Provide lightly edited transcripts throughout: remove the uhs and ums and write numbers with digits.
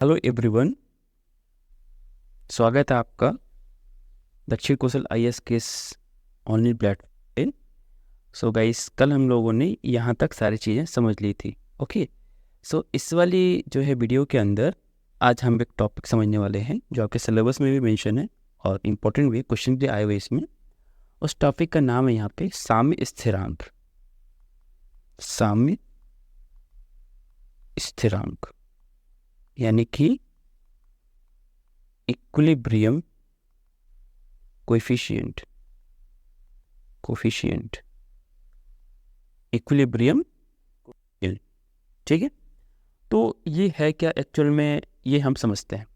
Hello everyone, स्वागत है आपका Dakshin Kaushal IAS case online platform. So guys, कल हम लोगों ने यहाँ तक सारी चीज़ें समझ ली थी। ओके, सो इस वाली जो है वीडियो के अंदर आज हम एक टॉपिक समझने वाले हैं जो आपके सिलेबस में भी मेंशन है और इम्पोर्टेंट भी क्वेश्चन भी आए हुए इसमें। उस टॉपिक का नाम है यहाँ पे साम्य स्थिरांक। साम्य स्थिरांक यानी कि इक्विलिब्रियम कोएफिशिएंट। इक्विलिब्रियम, ठीक है। तो ये है क्या एक्चुअल में, ये हम समझते हैं,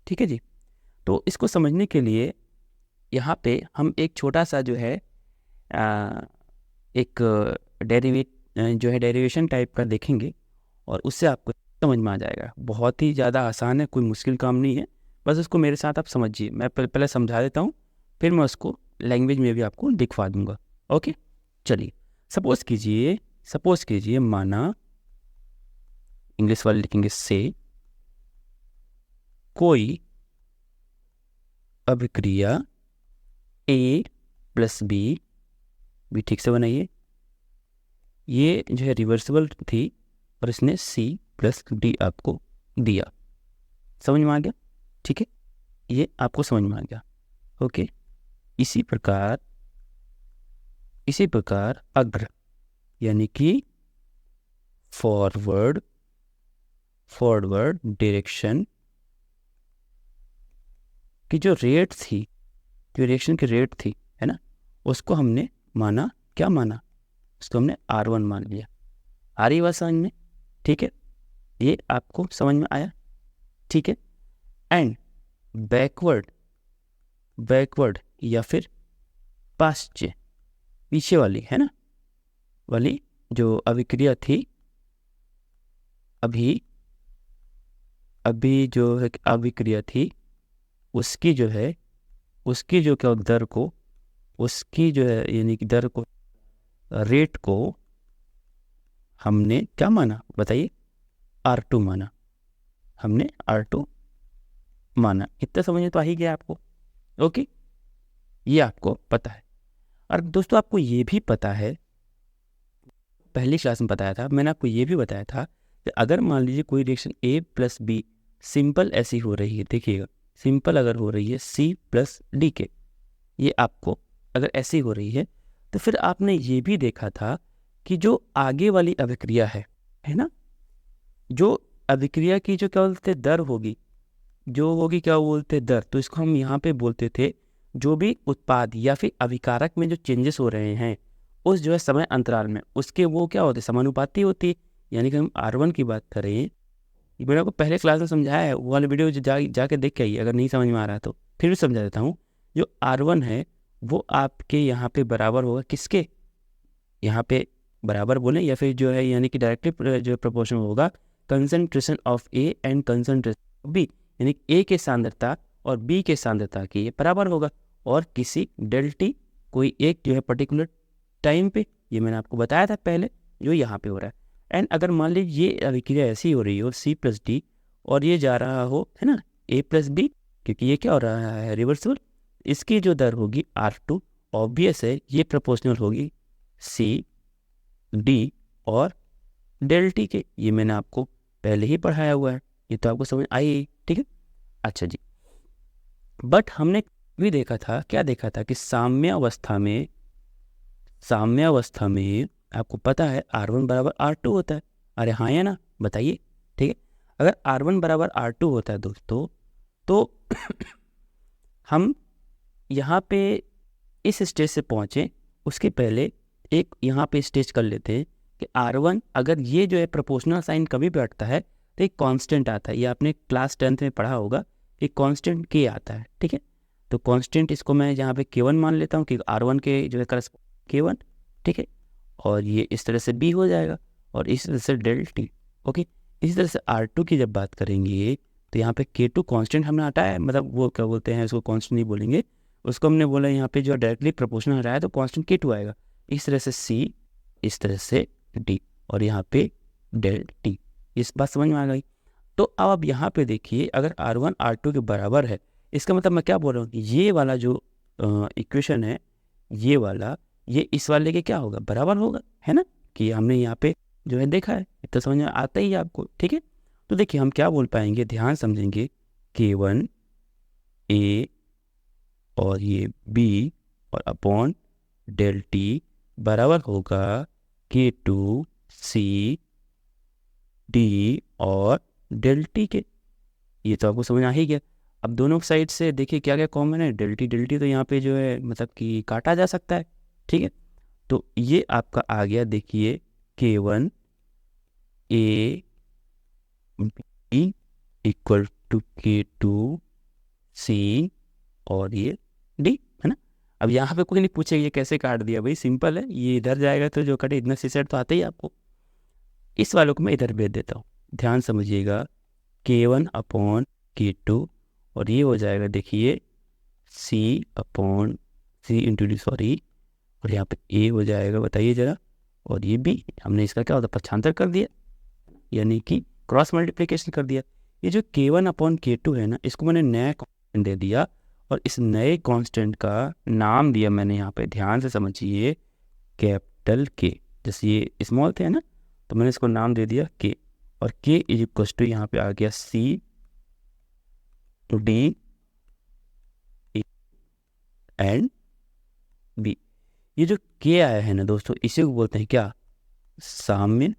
ठीक है जी। तो इसको समझने के लिए यहाँ पे हम एक छोटा सा जो है एक डेरिवेशन टाइप का देखेंगे और उससे आपको समझ में आ जाएगा। बहुत ही ज़्यादा आसान है, कोई मुश्किल काम नहीं है, बस उसको मेरे साथ आप समझिए। मैं पहले समझा देता हूँ, फिर मैं उसको लैंग्वेज में भी आपको दिखवा दूंगा। ओके, चलिए। सपोज कीजिए माना, इंग्लिश वाले लिखेंगे से, कोई अभिक्रिया ए प्लस बी ठीक से बनाइए, ये जो है रिवर्सिबल थी और इसने सी प्लस डी आपको दिया। समझ में आ गया? ठीक है, ये आपको समझ में आ गया। ओके, इसी प्रकार अग्र यानी कि फॉरवर्ड डायरेक्शन की जो रेट थी, जो डायरेक्शन की रेट थी, है ना, उसको हमने माना, क्या माना, उसको हमने R1 मान लिया। आ रही बात समझ में? ठीक है, ये आपको समझ में आया? ठीक है। एंड बैकवर्ड या फिर पाश्चात्य, पीछे वाली, है ना, वाली जो अभिक्रिया थी, अभी जो है अभिक्रिया थी, उसकी जो क्या दर को, उसकी जो है यानी कि दर को, रेट को हमने क्या माना, बताइए? R2 माना। हमने R2 माना। इतना समझ में तो आ ही गया आपको। ओके, ये आपको पता है। और दोस्तों, आपको ये भी पता है, पहली क्लास में बताया था, मैंने आपको ये भी बताया था कि अगर मान लीजिए कोई reaction A plus B simple ऐसी हो रही है, देखिएगा, सिंपल अगर हो रही है C प्लस डी के, ये आपको अगर ऐसी हो रही है, तो फिर आपने ये भी देखा था कि जो आगे वाली अभिक्रिया है ना, जो अभिक्रिया की जो क्या बोलते दर होगी, जो होगी क्या बोलते दर, तो इसको हम यहाँ पे बोलते थे जो भी उत्पाद या फिर अभिकारक में जो चेंजेस हो रहे हैं उस जो है समय अंतराल में, उसके वो क्या होते, समानुपाती होती है। यानी कि हम R1 की बात करें, ये मैंने आपको पहले क्लास में समझाया है, वो वाला वीडियो जाके देख के आइए, अगर नहीं समझ में आ रहा है तो फिर भी समझा देता हूँ। जो R1 है वो आपके यहाँ पे बराबर होगा किसके, यहाँ पे बराबर बोले या फिर जो है यानी कि डायरेक्टली जो प्रोपोर्शनल होगा concentration of A and concentration of B, यानी ए के सांद्रता और बी के सांद्रता की ये बराबर होगा, और किसी डेल्टी कोई एक जो है पर्टिकुलर टाइम पे, ये मैंने आपको बताया था पहले, जो यहाँ पे हो रहा है। एंड अगर मान लीजिए ये अभिक्रिया ऐसी हो रही हो C प्लस डी और ये जा रहा हो, है ना, A प्लस बी, क्योंकि ये क्या हो रहा है, रिवर्सिबल, इसकी जो दर होगी R2, ऑब्वियस है ये प्रोपोर्शनल होगी C डी और डेल टी के, ये मैंने आपको पहले ही पढ़ाया हुआ है, ये तो आपको समझ आई, ठीक है। अच्छा जी, बट हमने भी देखा था, क्या देखा था कि साम्य अवस्था में आपको पता है R1 बराबर R2 होता है। अरे हाँ या ना, बताइए? ठीक है, अगर R1 बराबर R2 होता है दोस्तों, तो हम यहाँ पे इस स्टेज से पहुँचे उसके पहले एक यहाँ पे स्टेज कर लेते हैं कि R1 अगर ये जो है प्रोपोर्शनल साइन कभी भी हटता है तो एक कांस्टेंट आता है, ये आपने क्लास 10th में पढ़ा होगा, एक कांस्टेंट K आता है, ठीक है। तो कांस्टेंट इसको मैं यहाँ पे K1 मान लेता हूँ कि R1 के जो है K1, ठीक है, और ये इस तरह से B हो जाएगा और इस तरह से डेल टी। ओके, इसी तरह से R2 की जब बात करेंगे तो यहाँ पे K2 कांस्टेंट हमने हटाया है, मतलब वो क्या बोलते हैं, उसको कांस्टेंट नहीं बोलेंगे, उसको हमने बोला यहाँ पे जो डायरेक्टली प्रोपोर्शनल हटाया तो कांस्टेंट K2 आएगा, इस तरह से C, इस तरह से D और यहाँ पे डेल टी। इस बात समझ में आ गई? तो अब आप यहाँ पे देखिए, अगर R1 R2 के बराबर है, इसका मतलब मैं क्या बोल रहा हूँ कि ये वाला जो इक्वेशन है, ये वाला, ये इस वाले के क्या होगा, बराबर होगा, है ना, कि हमने यहाँ पे जो है देखा है, इतना समझ में आता ही है आपको, ठीक है। तो देखिए हम क्या बोल पाएंगे, ध्यान समझेंगे, K1 A और ये B और अपॉन डेल T बराबर होगा K2 C D और डेल T के। ये तो आपको समझ आ ही गया। अब दोनों साइड से देखिए क्या क्या कॉमन है, डेल टी तो यहाँ पे जो है मतलब कि काटा जा सकता है, ठीक है। तो ये आपका आ गया, देखिए K1 A B equal to K2 C और ये D, है ना। अब यहाँ पे कोई नहीं पूछेगा ये कैसे काट दिया, भाई सिंपल है, ये इधर जाएगा तो जो कटे, इतना सी सेट तो आता ही आपको। इस वालों को मैं इधर भेज देता हूँ, ध्यान समझिएगा, K1 अपॉन K2 और ये हो जाएगा देखिए C upon C into D, sorry, और यहाँ पे A हो जाएगा, बताइए जरा, और ये B, हमने इसका क्या होता है, पक्षांतर कर दिया, यानी कि क्रॉस मल्टीप्लिकेशन कर दिया। ये जो K1 अपॉन K2 है ना, इसको मैंने नया कांस्टेंट दे दिया, और इस नए कांस्टेंट का नाम दिया मैंने यहाँ पे, ध्यान से समझिए, कैपिटल K। जैसे ये स्मॉल थे ना, तो मैंने इसको नाम दे दिया K, और K इज इक्वल टू यहाँ पे आ गया C D एंड B। ये जो K आया है ना दोस्तों, इसी को बोलते हैं क्या, साम्य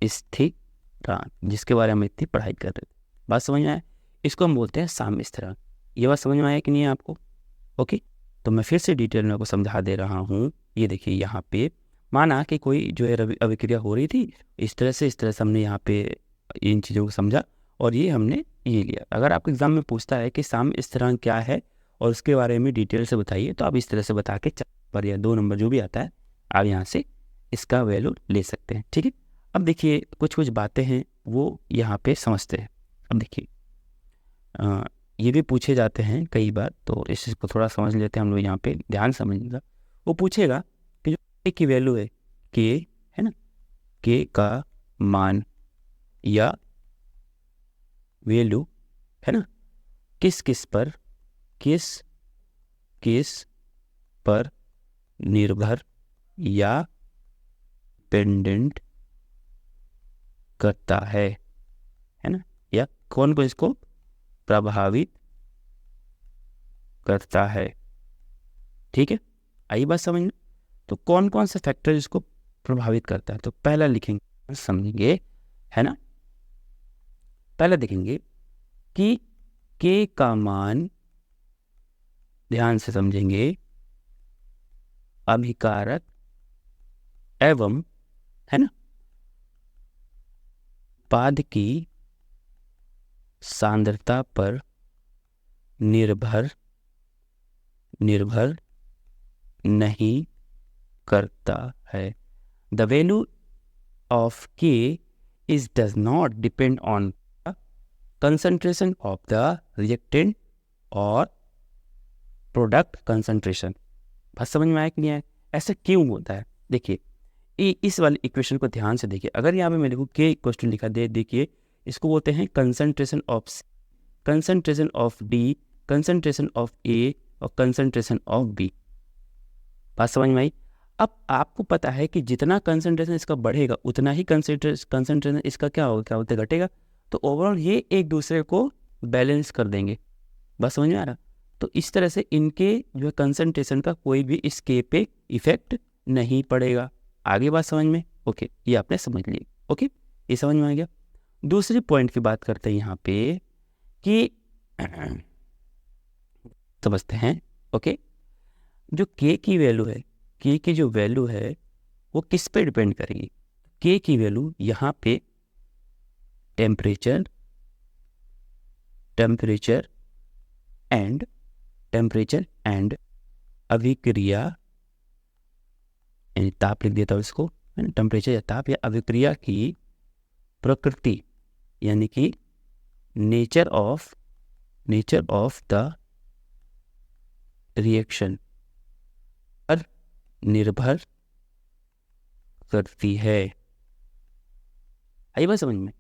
स्थिरांक, जिसके बारे में हम इतनी पढ़ाई कर रहे थे। बात समझ में आया, इसको हम बोलते हैं साम्य स्थिरांक। ये बात समझ में आया कि नहीं है आपको? ओके, तो मैं फिर से डिटेल में आपको समझा दे रहा हूँ। ये देखिए यहाँ पे माना कि कोई जो है अभिक्रिया हो रही थी, इस तरह से हमने यहाँ पे इन चीज़ों को समझा, और ये हमने ये लिया। अगर आपके एग्जाम में पूछता है कि साम्य स्थिरांक क्या है और उसके बारे में डिटेल से बताइए, तो आप इस तरह से बता के 4 नंबर या 2 नंबर जो भी आता है, आप यहाँ से इसका वैल्यू ले सकते हैं, ठीक है। अब देखिए कुछ कुछ बातें हैं वो यहाँ पे समझते हैं। अब देखिए ये भी पूछे जाते हैं कई बार, तो इस चीज़ को थोड़ा समझ लेते हैं हम लोग, यहाँ पे ध्यान समझिएगा। वो पूछेगा कि जो के की वैल्यू है, के है ना, के का मान या वैल्यू है ना, किस किस पर निर्भर या डिपेंडेंट करता है ना, या कौन को इसको प्रभावित करता है, ठीक है। आई बात समझ में? तो कौन कौन से फैक्टर इसको प्रभावित करता है, तो पहला लिखेंगे, समझेंगे, है ना। पहला देखेंगे कि के का मान, ध्यान से समझेंगे, अभिकारक एवं, है ना, उत्पाद की सांद्रता पर निर्भर नहीं करता है। द वैल्यू ऑफ के is does not depend on the concentration of the reactant और प्रोडक्ट कंसंट्रेशन। बात समझ में आया कि नहीं आया? ऐसा क्यों होता है? देखिए इस वाली इक्वेशन को ध्यान से देखिए, अगर यहाँ पे मैं लिखूँ के इक्वेशन लिखा दे, देखिए इसको बोलते हैं concentration of D, concentration of A और कंसंट्रेशन ऑफ बी। बात समझ में आई? अब आपको पता है कि जितना कंसंट्रेशन इसका बढ़ेगा उतना ही कंसंट्रेशन इसका क्या होगा, क्या बोलते हैं, घटेगा। तो ओवरऑल ये एक दूसरे को बैलेंस कर देंगे। बस समझ में आ रहा? तो इस तरह से इनके जो है कंसंट्रेशन का कोई भी इस के पे इफेक्ट नहीं पड़ेगा। आगे बात समझ में? ओके, ये आपने समझ ली। ओके, ये समझ में आ गया। दूसरी पॉइंट की बात करते हैं यहाँ पे कि समझते हैं। ओके, जो के की वैल्यू है, के की जो वैल्यू है वो किस पे डिपेंड करेगी? के की वैल्यू यहाँ पे टेम्परेचर एंड अभिक्रिया, यानी ताप लिख देता हूँ इसको, टेम्परेचर या ताप या अभिक्रिया की प्रकृति, यानी कि नेचर ऑफ द रिएक्शन पर निर्भर करती है। आई बात समझ में?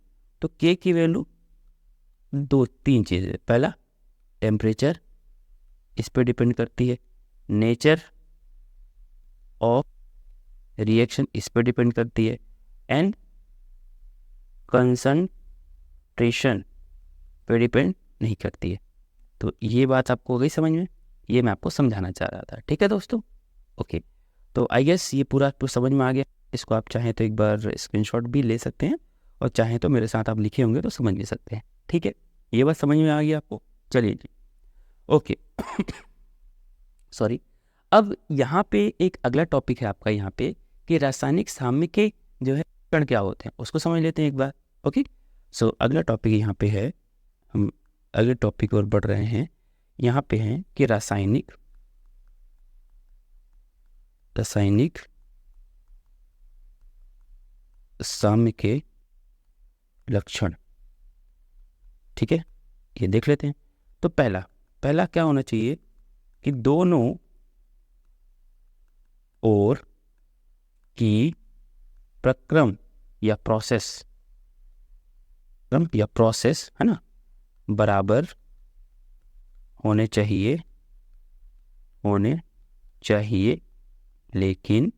तो के की वैल्यू दो तीन चीज़ें, पहला टेम्परेचर इस पर डिपेंड करती है, नेचर ऑफ रिएक्शन इस पर डिपेंड करती है, एंड कंसंट्रेशन पे डिपेंड नहीं करती है। तो ये बात आपको हो गई समझ में, ये मैं आपको समझाना चाह रहा था। ठीक है दोस्तों, ओके। तो आई गेस ये पूरा आपको समझ में आ गया। इसको आप चाहें तो एक बार स्क्रीनशॉट भी ले सकते हैं, और चाहें तो मेरे साथ आप लिखे होंगे तो समझ भी सकते हैं। ठीक है, ये बात समझ में आ गई आपको। चलिए जी, ओके। सॉरी। अब यहाँ पे एक अगला टॉपिक है आपका यहाँ पे कि रासायनिक साम्य के जो है कण क्या होते हैं, उसको समझ लेते हैं एक बार। ओके, सो अगला टॉपिक यहाँ पे है, हम अगले टॉपिक और बढ़ रहे हैं। यहाँ पे हैं कि रासायनिक साम्य के लक्षण। ठीक है, ये देख लेते हैं। तो पहला क्या होना चाहिए कि दोनों ओर की प्रक्रम या प्रोसेस है ना, बराबर होने चाहिए लेकिन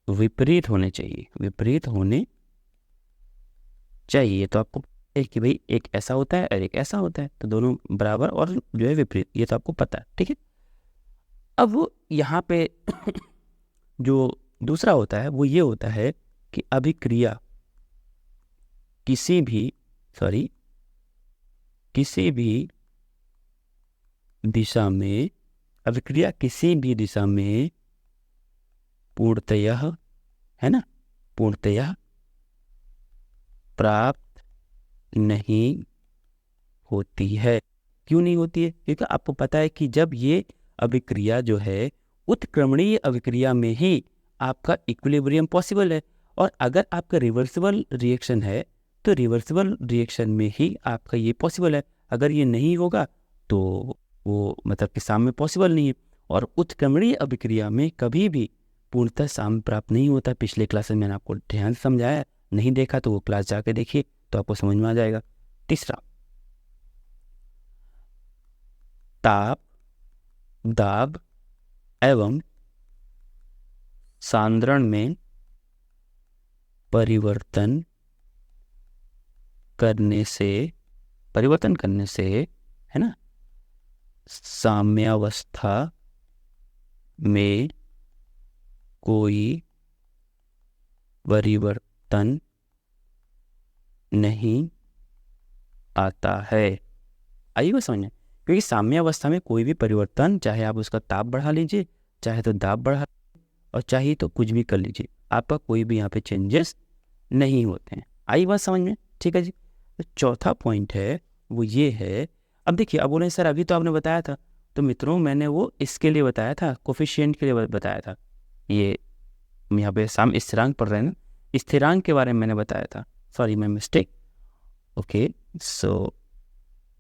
विपरीत होने चाहिए। तो आपको है कि भाई एक ऐसा होता है और एक ऐसा होता है, तो दोनों बराबर और जो है विपरीत, ये तो आपको पता है। ठीक है, अब यहाँ पे जो दूसरा होता है वो ये होता है कि अभिक्रिया किसी भी दिशा में पूर्णतः प्राप्त नहीं होती है। क्यों नहीं होती है? क्योंकि आपको पता है कि जब ये अभिक्रिया जो है उत्क्रमणीय अभिक्रिया में ही आपका इक्विलिब्रियम पॉसिबल है, और अगर आपका रिवर्सिबल रिएक्शन है तो रिवर्सिबल रिएक्शन में ही आपका ये पॉसिबल है। अगर ये नहीं होगा तो वो मतलब कि साम्य पॉसिबल नहीं है, और उत्क्रमणीय अभिक्रिया में कभी भी पूर्णतः साम्य प्राप्त नहीं होता। पिछले क्लास में मैंने आपको ध्यान समझाया, नहीं देखा तो वो क्लास जाके देखिए तो आपको समझ में आ जाएगा। तीसरा, ताप, दाब एवं सांद्रण में परिवर्तन करने से है ना, साम्यावस्था में कोई परिवर्तन नहीं आता है। आइए समझ में, क्योंकि साम्यावस्था में कोई भी परिवर्तन, चाहे आप उसका ताप बढ़ा लीजिए, चाहे तो दाब बढ़ा, और चाहे तो कुछ भी कर लीजिए, आपका कोई भी यहाँ पे चेंजेस नहीं होते हैं। आई बात समझ में? ठीक है जी। तो चौथा पॉइंट है वो ये है, अब देखिए, अब बोले सर अभी तो आपने बताया था, तो मित्रों मैंने वो इसके लिए बताया था, कोफिशिएंट के लिए बताया था। ये हम यहाँ पे साम स्थिरांक पढ़ रहे हैं ना, स्थिरांक के बारे में मैंने बताया था, सॉरी मैं मिस्टेक। ओके, सो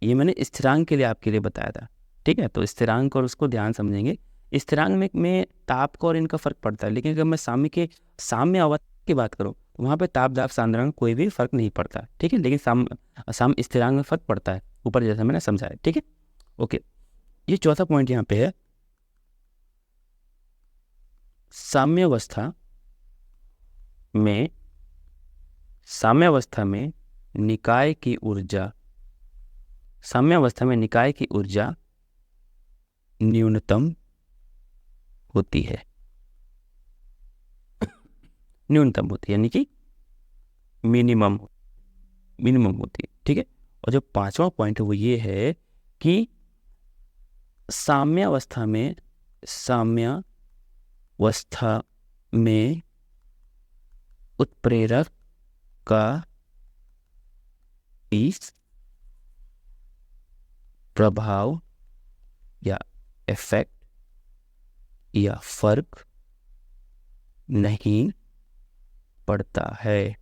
ये मैंने स्थिरांक के लिए आपके लिए बताया था। ठीक है, तो स्थिरांक और उसको ध्यान समझेंगे। स्थिरांक में ताप का और इनका फर्क पड़ता है, लेकिन अगर मैं साम्य अवस्था की बात करूँ तो वहाँ पे ताप दाब सांद्रण कोई भी फर्क नहीं पड़ता। ठीक है, लेकिन साम्य स्थिरांक में फर्क पड़ता है, ऊपर जैसा मैंने समझाया। ठीक है, ओके। ये चौथा पॉइंट यहाँ पे है, साम्यावस्था में निकाय की ऊर्जा न्यूनतम होती है, यानी कि मिनिमम होती है। ठीक है, और जो पांचवा पॉइंट है वो ये है कि साम्यावस्था में उत्प्रेरक का इस प्रभाव या इफेक्ट या फर्क नहीं पड़ता है।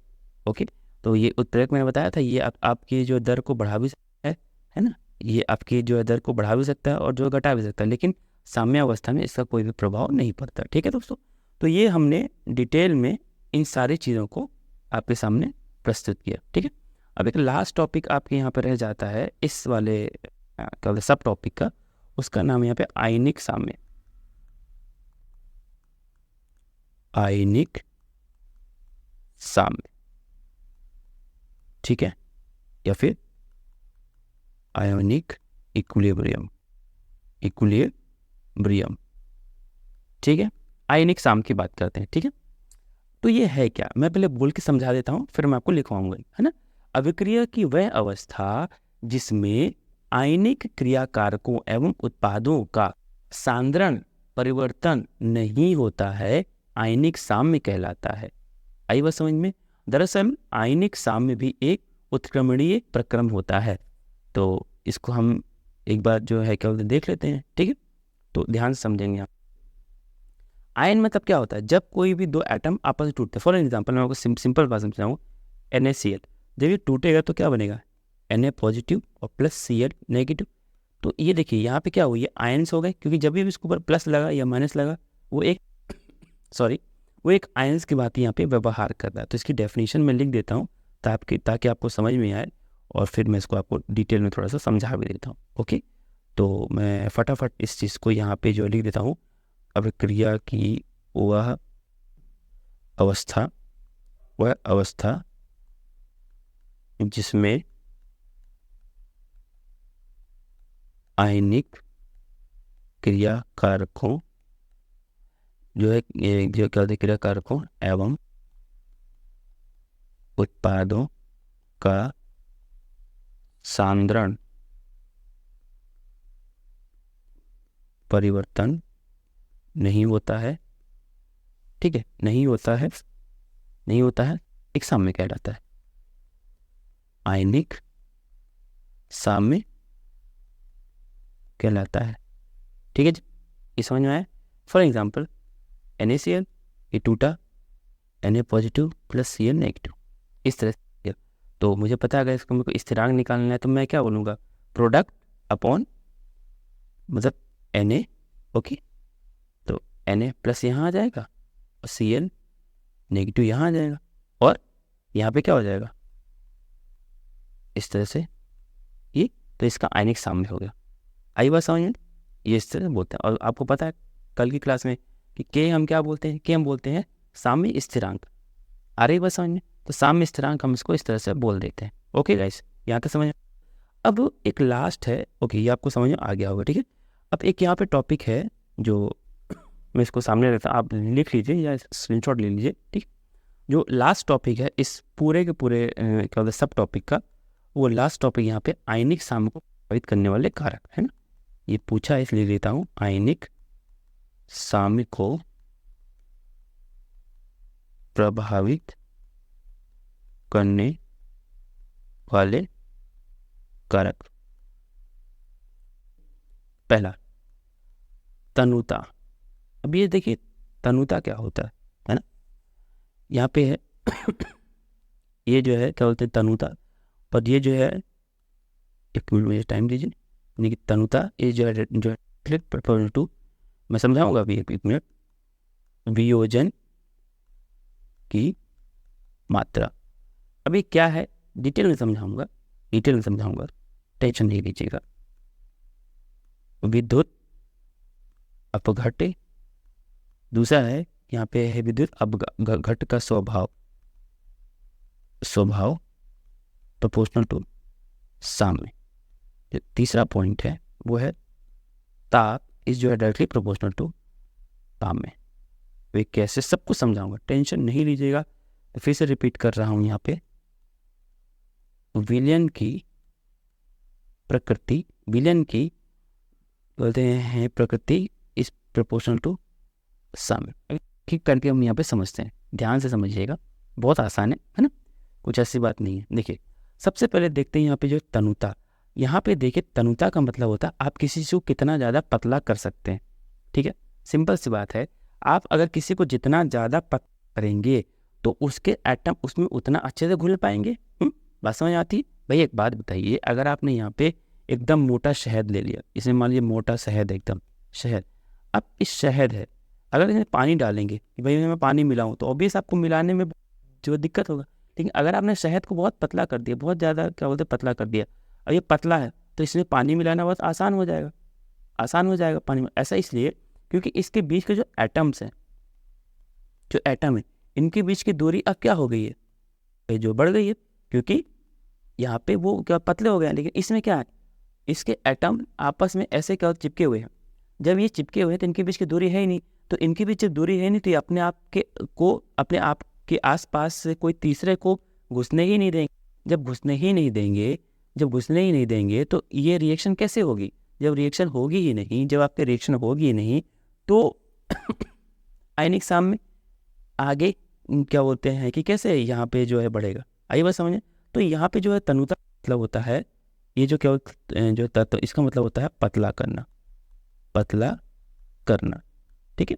ओके, तो ये उत्प्रेरक मैंने बताया था, ये आपकी जो दर को बढ़ा भी सकता है ना, ये आपकी जो दर को बढ़ा भी सकता है और जो घटा भी सकता है, लेकिन साम्यावस्था में इसका कोई भी प्रभाव नहीं पड़ता। ठीक है दोस्तों, तो ये हमने डिटेल में इन सारी चीज़ों को आपके सामने प्रस्तुत किया। ठीक है, अब एक लास्ट टॉपिक आपके यहाँ पर रह जाता है इस वाले क्या बोलते हैं सब टॉपिक का, उसका नाम यहाँ पे आयनिक साम्य। आयनिक साम्य, ठीक है, या फिर आयोनिक इक्विलिब्रियम। इक्विलिब्रियम, ठीक है, आयनिक साम्य की बात करते हैं। ठीक है, तो ये है क्या, मैं पहले बोल के समझा देता हूँ, फिर मैं आपको लिखवाऊंगा, है ना। अभिक्रिया की वह अवस्था जिसमें आयनिक क्रियाकारकों एवं उत्पादों का सांद्रण परिवर्तन नहीं होता है, आयनिक साम्य कहलाता है। आई बात समझ में। दरअसल आयनिक साम्य भी एक उत्क्रमणीय प्रक्रम होता है। तो इसको हम एक बार जो है क्या देख लेते हैं। ठीक है, तो ध्यान से समझेंगे आप। आयन मतलब क्या होता है, जब कोई भी दो एटम आपस में टूटते हैं। फॉर एग्जाम्पल मैं आपको सिंपल बात समझाऊँ, NaCl जब ये टूटेगा तो क्या बनेगा, Na पॉजिटिव और प्लस Cl नेगेटिव। तो ये देखिए यहाँ पे क्या हुआ, ये आयन्स हो गए, क्योंकि जब भी इसके ऊपर प्लस लगा या माइनस लगा वो एक आयन्स की बात यहाँ पे व्यवहार कर रहा है। तो इसकी डेफिनेशन मैं लिख देता हूँ ताकि आपको समझ में आए, और फिर मैं इसको आपको डिटेल में थोड़ा सा समझा भी देता हूँ। ओके, तो मैं फटाफट इस चीज़ को यहाँ पे जो लिख देता हूँ। अभिक्रिया की वह अवस्था जिसमें आयनिक क्रियाकारकों क्रियाकारकों एवं उत्पादों का सांद्रण परिवर्तन नहीं होता है। ठीक है, नहीं होता है, एक साम्य कहलाता है। आयनिक साम्य कहलाता है। ठीक है जी, ये समझ में आया। फॉर एग्जाम्पल NaCl ये टूटा, Na positive plus Cl negative, इस तरह से। तो मुझे पता है अगर इसको मेरे को स्थिरांक निकालना है तो मैं क्या बोलूँगा, प्रोडक्ट अपॉन मतलब Na। ओके, तो Na प्लस यहाँ आ जाएगा और Cl नेगेटिव यहाँ आ जाएगा, और यहाँ पे क्या हो जाएगा, इस तरह से ये। तो इसका आयनिक साम्य हो गया। आई बात समझ में, ये इस तरह बोलते हैं। और आपको पता है कल की क्लास में कि के हम क्या बोलते हैं, के हम बोलते हैं साम्य स्थिरांक। आ रही बात समझ में, तो साम्य स्थिरांक हम इसको इस तरह से बोल देते हैं। ओके गाइस, यहाँ तक समझ। अब एक लास्ट है, ओके ये आपको समझ में आ गया होगा। ठीक है, अब एक यहाँ पे टॉपिक है जो मैं इसको सामने रखता हूँ, आप लिख लीजिए या स्क्रीनशॉट ले लीजिए। ठीक, जो लास्ट टॉपिक है इस पूरे के पूरे क्या बोलते हैं सब टॉपिक का, वो लास्ट टॉपिक यहाँ पे आयनिक साम्य को प्रभावित करने वाले कारक है ना। ये पूछा है इसलिए लेता हूँ, आयनिक साम्य को प्रभावित करने वाले कारक। पहला तनुता। अब ये देखिए तनुता क्या होता है ना, यहाँ पे है ये जो है क्या बोलते हैं तनुता, पर ये जो है एक मिनट मुझे टाइम दीजिए, यानी कि तनुता ये जो है टू, मैं समझाऊंगा अभी एक मिनट। वियोजन की मात्रा, अभी क्या है डिटेल में समझाऊंगा, टेंशन नहीं लीजिएगा। विद्युत अपघट्य, दूसरा है यहाँ पे है विद्युत अपघट्य का स्वभाव प्रोपोर्शनल टू साम्य। जो तीसरा पॉइंट है वो है ताप इस जो है डायरेक्टली प्रोपोर्शनल टू साम्य। वे कैसे सब कुछ समझाऊंगा, टेंशन नहीं लीजिएगा। तो फिर से रिपीट कर रहा हूं यहाँ पे, विलयन की प्रकृति बोलते हैं प्रकृति इस प्रोपोर्शनल टू साम्य। ठीक करके हम यहाँ पे समझते हैं, ध्यान से समझिएगा, बहुत आसान है ना, कुछ ऐसी बात नहीं है। देखिए सबसे पहले देखते हैं यहाँ पे जो तनुता। यहाँ पे देखिए तनुता का मतलब होता है आप किसी को कितना ज़्यादा पतला कर सकते हैं। ठीक है, सिंपल सी बात है, आप अगर किसी को जितना ज़्यादा पतला करेंगे तो उसके एटम उसमें उतना अच्छे से घुल पाएंगे। बात समझ आती। भाई एक बात बताइए, अगर आपने यहाँ पे एकदम मोटा शहद ले लिया, इसमें मान लीजिए मोटा शहद एकदम शहद, अब इस शहद है अगर इसमें पानी डालेंगे कि भाई मैं पानी मिलाऊं तो ऑब्वियस आपको मिलाने में जो दिक्कत होगा, लेकिन अगर आपने शहद को बहुत पतला कर दिया, बहुत ज़्यादा क्या बोलते हैं पतला कर दिया, और ये पतला है तो इसमें पानी मिलाना बहुत आसान हो जाएगा, आसान हो जाएगा पानी में। ऐसा इसलिए क्योंकि इसके बीच के जो एटम्स हैं, जो एटम है, इनके बीच की दूरी अब क्या हो गई है, ये जो बढ़ गई है, क्योंकि यहाँ पे वो क्या पतले हो गए हैं। लेकिन इसमें क्या है, इसके एटम आपस में ऐसे क्या चिपके हुए हैं। जब ये चिपके हुए हैं तो इनके बीच की दूरी है ही नहीं, तो इनके बीच जब दूरी है नहीं तो ये अपने आप के आसपास से कोई तीसरे को घुसने ही नहीं देंगे। जब घुसने ही नहीं देंगे तो ये रिएक्शन कैसे होगी? जब रिएक्शन होगी ही नहीं, जब आपके रिएक्शन होगी ही नहीं तो आयनिक साम्य आगे क्या बोलते हैं कि कैसे यहाँ पे जो है बढ़ेगा। आइए बात समझें। तो यहाँ पे जो है तनुता मतलब होता है, ये जो क्या जो तत्व, इसका मतलब होता है पतला करना, पतला करना, ठीक है।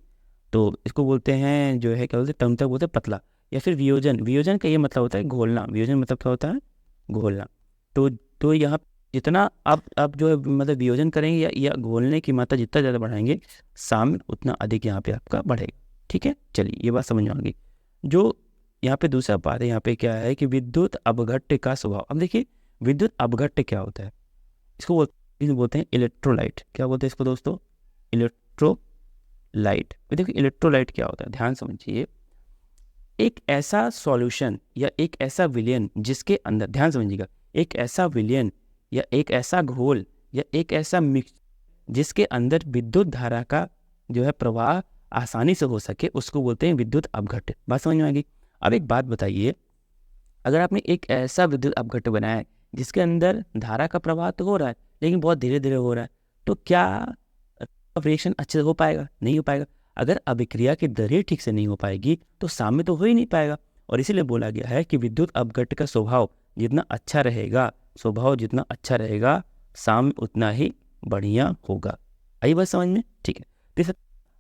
तो इसको बोलते हैं जो है क्या बोलते हैं, तनुता बोलते हैं पतला। या फिर वियोजन, वियोजन का ये मतलब होता है घोलना। वियोजन मतलब क्या होता है? घोलना। तो यहाँ जितना आप जो है मतलब वियोजन करेंगे या घोलने की मात्रा जितना ज़्यादा बढ़ाएंगे, साम्य उतना अधिक यहाँ पे आपका बढ़ेगा, ठीक है। चलिए ये बात समझ में आ गई। जो यहाँ पे दूसरा बात है, यहाँ पे क्या है कि विद्युत अपघट्य का स्वभाव। अब देखिए विद्युत अपघट्य क्या होता है, इसको बोलते हैं इलेक्ट्रोलाइट। क्या बोलते हैं इसको दोस्तों? इलेक्ट्रोलाइट। देखिए इलेक्ट्रोलाइट क्या होता है, ध्यान समझिए। एक ऐसा सॉल्यूशन या एक ऐसा विलयन जिसके अंदर, ध्यान समझिएगा, एक ऐसा विलयन या एक ऐसा घोल या एक ऐसा मिक्स जिसके अंदर विद्युत धारा का जो है प्रवाह आसानी से हो सके, उसको बोलते हैं विद्युत अपघट्य। बात समझ में आ गई। अब एक बात बताइए, अगर आपने एक ऐसा विद्युत अपघट्य बनाया है जिसके अंदर धारा का प्रवाह तो हो रहा है लेकिन बहुत धीरे धीरे हो रहा है, तो क्या रिएक्शन अच्छे से हो पाएगा? नहीं हो पाएगा। अगर अभिक्रिया की दर ठीक से नहीं हो पाएगी तो साम्य तो हो ही नहीं पाएगा। और इसीलिए बोला गया है कि विद्युत अपघट्य का स्वभाव जितना अच्छा रहेगा, साम्य उतना ही बढ़िया होगा। आई बात समझ में? ठीक है। तीसरा,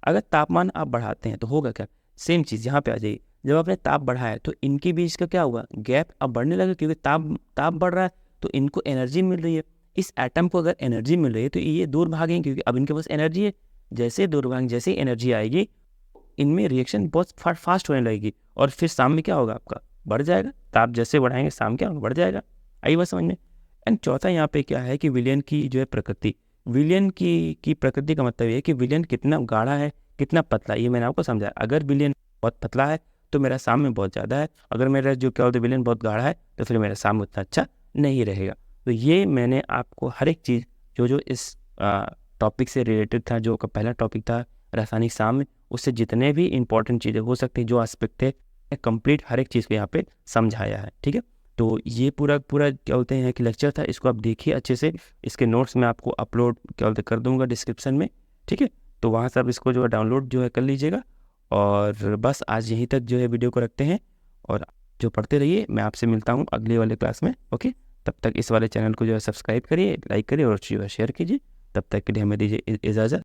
अगर तापमान आप बढ़ाते हैं तो होगा क्या? सेम चीज़ यहाँ पे आ जाइए। जब आपने ताप बढ़ाया तो इनके बीच का क्या हुआ? गैप अब बढ़ने लगा, क्योंकि ताप बढ़ रहा है तो इनको एनर्जी मिल रही है। इस एटम को अगर एनर्जी मिल रही है तो ये दूर भागेंगे, क्योंकि अब इनके पास एनर्जी है। जैसे दूर भागेंगे, जैसे ही एनर्जी आएगी इनमें रिएक्शन बहुत फास्ट होने लगेगी, और फिर साम्य क्या होगा आपका? बढ़ जाएगा। ताप जैसे बढ़ाएंगे साम्य क्या होगा? बढ़ जाएगा। आई बात समझ में? एंड चौथा यहाँ पे क्या है कि विलयन की जो है प्रकृति। विलयन की प्रकृति का मतलब ये है कि विलयन कितना गाढ़ा है, कितना पतला, ये मैंने आपको समझाया। अगर विलयन बहुत पतला है तो मेरा साम्य बहुत ज़्यादा है, अगर मेरा जो क्या होता है विलयन बहुत गाढ़ा है तो फिर मेरा साम्य उतना अच्छा नहीं रहेगा। तो ये मैंने आपको हर एक चीज़ जो इस टॉपिक से रिलेटेड था, जो पहला टॉपिक था रासायनिक साम्य, उससे जितने भी इंपॉर्टेंट चीज़ें हो सकती हैं, जो एस्पेक्ट थे, कंप्लीट हर एक चीज़ को यहाँ पे समझाया है, ठीक है। तो ये पूरा क्या बोलते हैं कि लेक्चर था, इसको आप देखिए अच्छे से। इसके नोट्स मैं आपको अपलोड क्या बोलते कर दूंगा डिस्क्रिप्शन में, ठीक है। तो वहाँ से आप इसको जो है डाउनलोड जो है कर लीजिएगा। और बस आज यहीं तक जो है वीडियो को रखते हैं, और जो पढ़ते रहिए। मैं आपसे मिलता हूँ अगले वाले क्लास में, ओके। तब तक इस वाले चैनल को जो है सब्सक्राइब करिए, लाइक करिए और शेयर कीजिए। तब तक के लिए हमें दीजिए इजाज़त।